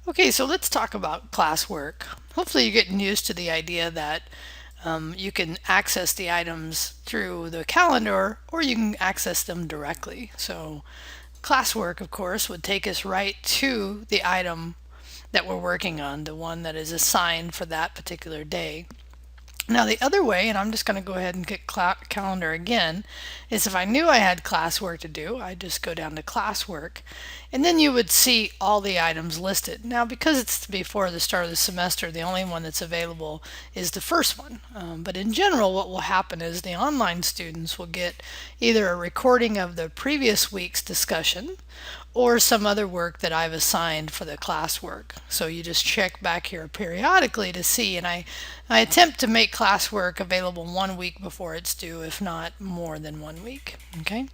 Okay, so let's talk about classwork. Hopefully you're getting used to the idea that you can access the items through the calendar or you can access them directly. So classwork, of course, would take us right to the item that we're working on, the one that is assigned for that particular day. Now the other way, and I'm just going to go ahead and get calendar again, is if I knew I had classwork to do, I'd just go down to classwork, and then you would see all the items listed. Now because it's before the start of the semester, the only one that's available is the first one. But in general, what will happen is the online students will get either a recording of the previous week's discussion or some other work that I've assigned for the classwork. So you just check back here periodically to see, and I attempt to make classwork available 1 week before it's due, if not more than 1 week. Okay.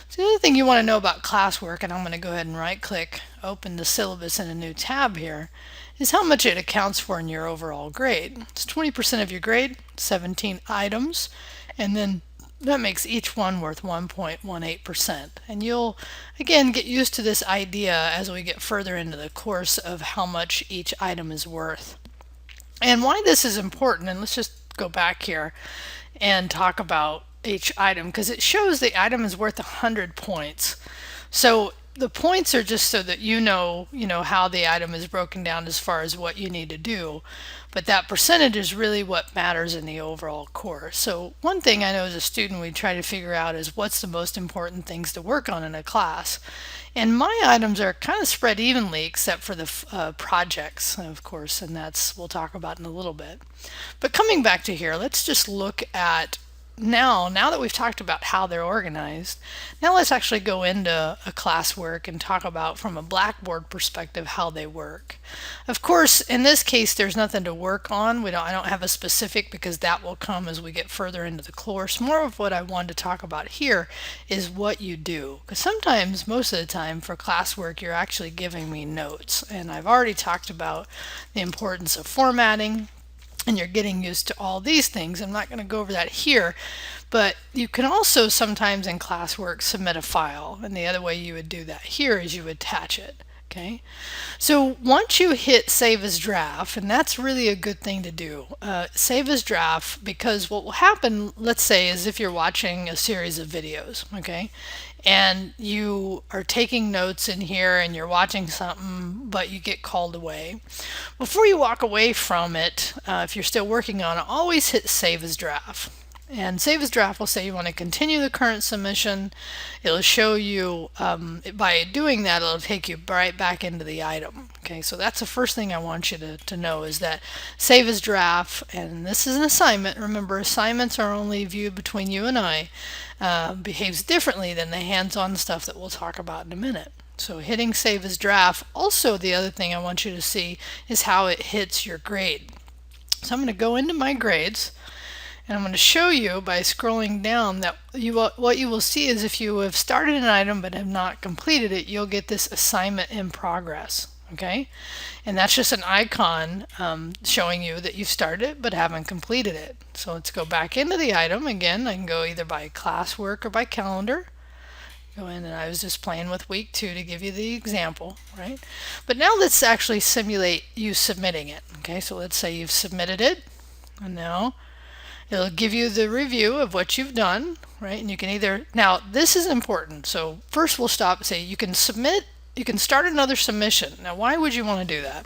So the other thing you want to know about classwork, and I'm going to go ahead and right click, open the syllabus in a new tab here, is how much it accounts for in your overall grade. It's 20% of your grade, 17 items, and then that makes each one worth 1.18%. And you'll again get used to this idea as we get further into the course of how much each item is worth. And why this is important, and let's just go back here and talk about each item because it shows the item is worth 100 points. So the points are just so that you know how the item is broken down as far as what you need to do. But that percentage is really what matters in the overall course. So one thing I know as a student we try to figure out is what's the most important things to work on in a class. And my items are kind of spread evenly except for the projects, of course, and that's we'll talk about in a little bit. But coming back to here, let's just look at now that we've talked about how they're organized, now let's actually go into a classwork and talk about from a Blackboard perspective how they work. Of course, in this case, there's nothing to work on. I don't have a specific because that will come as we get further into the course. More of what I wanted to talk about here is what you do. Because sometimes, most of the time, for classwork, you're actually giving me notes. And I've already talked about the importance of formatting, and you're getting used to all these things. I'm not going to go over that here, but you can also sometimes in classwork submit a file, and the other way you would do that here is you attach it. Okay, so once you hit save as draft, and that's really a good thing to do, save as draft, because what will happen, let's say, is if you're watching a series of videos, okay, and you are taking notes in here and you're watching something, but you get called away. Before you walk away from it, if you're still working on it, always hit save as draft. And save as draft will say you want to continue the current submission. It'll show you, by doing that, it'll take you right back into the item. Okay, so that's the first thing I want you to know is that save as draft, and this is an assignment. Remember, assignments are only viewed between you and I, behaves differently than the hands-on stuff that we'll talk about in a minute. So hitting save as draft, also the other thing I want you to see is how it hits your grade. So I'm going to go into my grades, and I'm going to show you by scrolling down that what you will see is if you have started an item but have not completed it, you'll get this assignment in progress. Okay, and that's just an icon showing you that you've started it but haven't completed it. So let's go back into the item again. I can go either by classwork or by calendar. Go in, and I was just playing with week 2 to give you the example, right? But now let's actually simulate you submitting it. Okay, so let's say you've submitted it, and now it'll give you the review of what you've done, right? And you can either, now this is important. So first we'll stop and say you can submit, you can start another submission. Now why would you want to do that?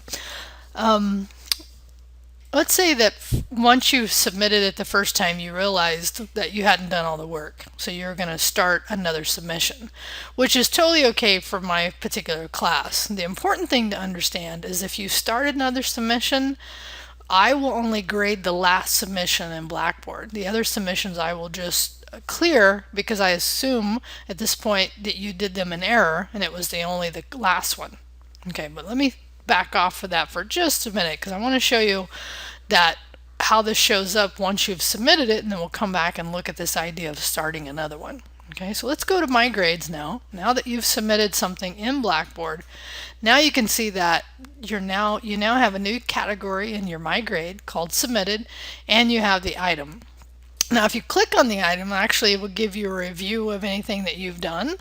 Let's say that once you submitted it the first time, you realized that you hadn't done all the work. So you're going to start another submission, which is totally okay for my particular class. The important thing to understand is if you started another submission, I will only grade the last submission in Blackboard. The other submissions I will just clear because I assume at this point that you did them in error and it was the last one. Okay, but let me back off of that for just a minute because I want to show you that how this shows up once you've submitted it, and then we'll come back and look at this idea of starting another one. Okay, so let's go to my grades now. Now that you've submitted something in Blackboard, now you can see that you now have a new category in your my grade called submitted, and you have the item. Now, if you click on the item, actually it will give you a review of anything that you've done.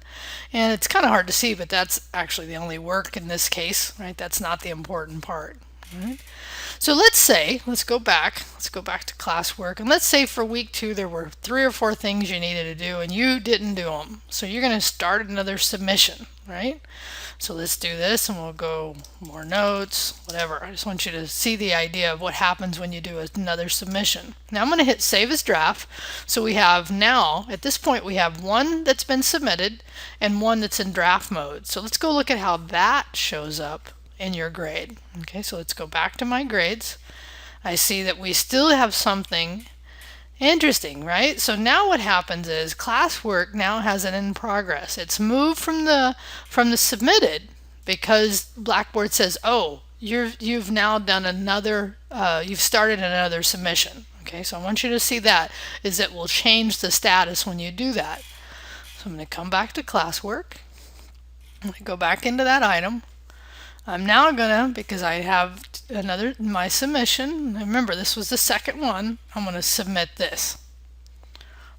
And it's kind of hard to see, but that's actually the only work in this case, right? That's not the important part. Right? So let's go back to classwork, and let's say for week 2 there were 3 or 4 things you needed to do and you didn't do them. So you're going to start another submission, right? So let's do this and we'll go more notes, whatever. I just want you to see the idea of what happens when you do another submission. Now I'm going to hit save as draft. So we have now, at this point, we have one that's been submitted and one that's in draft mode. So let's go look at how that shows up in your grade. Okay, so let's go back to my grades. I see that we still have something interesting, right? So now what happens is classwork now has an in progress. It's moved from the submitted because Blackboard says, oh, you've now done another, you've started another submission. Okay, so I want you to see that is it will change the status when you do that. So I'm going to come back to classwork. I'm going to go back into that item. I'm now gonna, because I have my submission, remember this was the second one, I'm gonna submit this.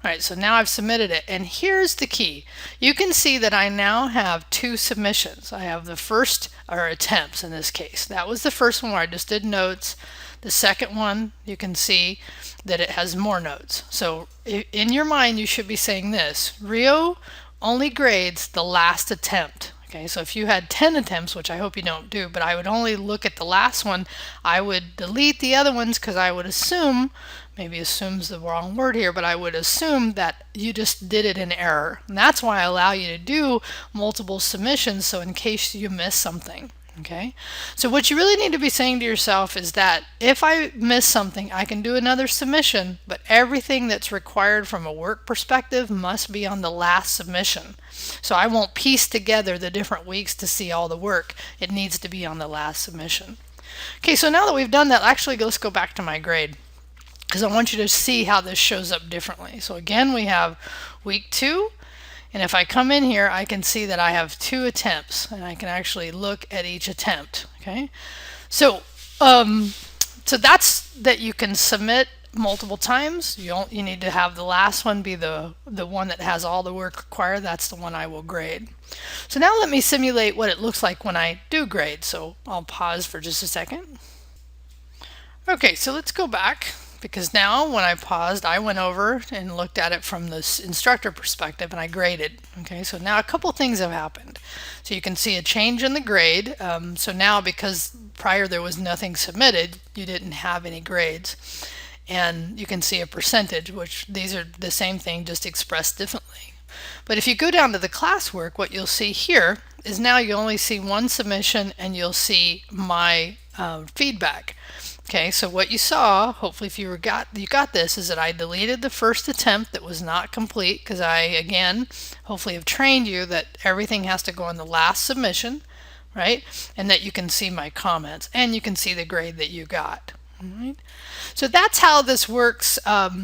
Alright, so now I've submitted it, and here's the key. You can see that I now have 2 submissions. I have the first, or attempts in this case. That was the first one where I just did notes. The second one, you can see that it has more notes. So in your mind you should be saying this: Rio only grades the last attempt. Okay, so if you had 10 attempts, which I hope you don't do, but I would only look at the last one, I would delete the other ones because I would assume, maybe assume's the wrong word here, but I would assume that you just did it in error. And that's why I allow you to do multiple submissions, so in case you miss something. Okay, so what you really need to be saying to yourself is that if I miss something, I can do another submission, but everything that's required from a work perspective must be on the last submission. So I won't piece together the different weeks to see all the work. It needs to be on the last submission. Okay, so now that we've done that, actually let's go back to my grade because I want you to see how this shows up differently. So again, we have week 2. And if I come in here, I can see that I have 2 attempts, and I can actually look at each attempt. Okay, so that's that you can submit multiple times. You need to have the last one be the one that has all the work required. That's the one I will grade. So now let me simulate what it looks like when I do grade. So I'll pause for just a second. Okay, so let's go back, because now when I paused, I went over and looked at it from the instructor perspective and I graded. Okay, so now a couple things have happened. So you can see a change in the grade. So now, because prior there was nothing submitted, you didn't have any grades. And you can see a percentage, which these are the same thing, just expressed differently. But if you go down to the classwork, what you'll see here is now you only see one submission and you'll see my feedback. Okay, so what you saw, hopefully if you got this, is that I deleted the first attempt that was not complete, because I, again, hopefully have trained you that everything has to go on the last submission, right? And that you can see my comments and you can see the grade that you got. Right. So that's how this works,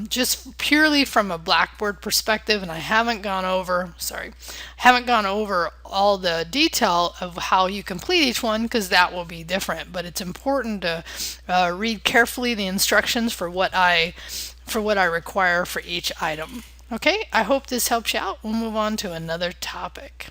just purely from a Blackboard perspective, and I haven't gone over all the detail of how you complete each one, because that will be different. But it's important to read carefully the instructions for what I require for each item. Okay, I hope this helps you out. We'll move on to another topic.